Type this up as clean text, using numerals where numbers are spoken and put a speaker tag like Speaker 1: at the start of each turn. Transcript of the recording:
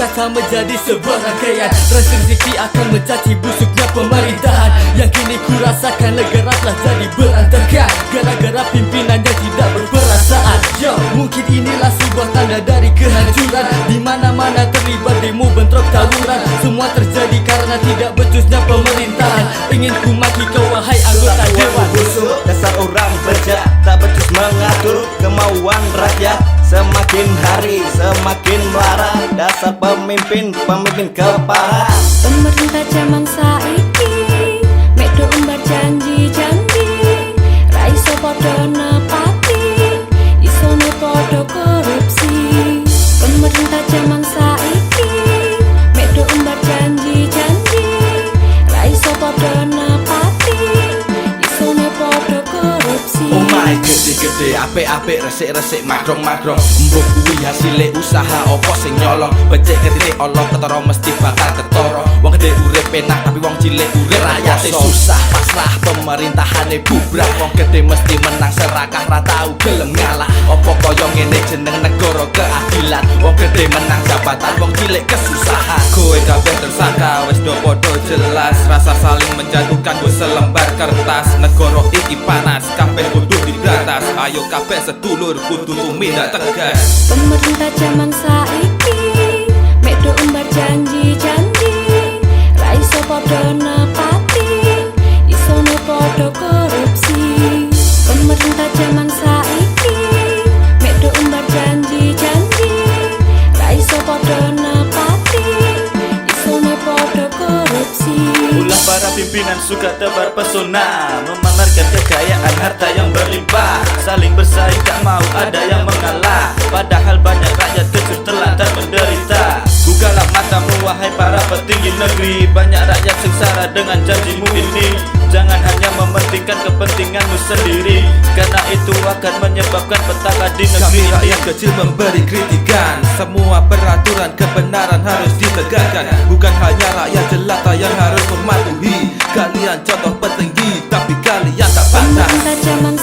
Speaker 1: kata menjadi sebuah rangkaian. Restriksi akan mencaci busuknya pemerintahan yang kini ku rasakan negara telah jadi berantakan gara-gara pimpinannya tidak berperasaan. Yo, mungkin inilah sebuah tanda dari kehancuran. Di mana-mana terlibat demo bentrok tawuran. Semua terjadi karena tidak becusnya pemerintahan. Ingin ku maki kau wahai anggota dewan.
Speaker 2: Busuk, dasar orang bejat, tak becus mengatur kemauan rakyat. Semakin hari semakin melarat, dasar pemimpin kepala.
Speaker 3: Pemerintah zaman saiki mek do umbar janji-janji, ra iso padha nepati, isone padha korupsi. Pemerintah zaman saiki mek do umbar janji-janji, ra iso padha nepati, isone padha korupsi.
Speaker 4: Oh my, gede-gede, apik-apik, resik-resik, madrong-madrong. Mbok kuwi hasile usaha opo sing nyolong. Becik ngetitik Allah ketara mesti bakal ketara. Wong gede urip enak tapi wong cilik urip rakyate susah. Pasrah pemerintahane bubrah. Wong gede mesti menang serakah ra tau gelem ngalah. Opo kaya ngene jeneng negara keadilan. Wong gede menang jabatan, wong cilik kesusahan. Kowe kabeh tersangka wis do padha jelas. Rasa saling menjatuhkan wis selembar kertas. Negara iki panas kabeh kudu diberantas. Ayo kabeh sedulur kudu tumindak tegas.
Speaker 3: Pemerintah zaman saiki mek do umbar janji-janji, ra iso padha nepati, isone padha korupsi. Pemerintah zaman saiki mek do umbar janji-janji, ra iso padha nepati, isone padha korupsi.
Speaker 2: Ulah para pimpinan suka tebar pesona, memamerkan kekayaan harta yang berlimpah. Saling bersaing tak mau ada yang mengalah, padahal banyak rakyat kecil terlantar menderita. Bukalah matamu wahai para petinggi negeri, banyak rakyat sengsara dengan janjimu ini. Jangan hanya mementingkan kepentinganmu sendiri, karena itu akan menyebabkan petaka di negeri.
Speaker 4: Kami rakyat kecil memberi kritikan. Semua peraturan kebenaran harus ditegakkan. Bukan hanya rakyat jelata yang harus mematuhi. Kalian contoh petinggi, tapi kalian tak pandang.
Speaker 3: Pemerintah zaman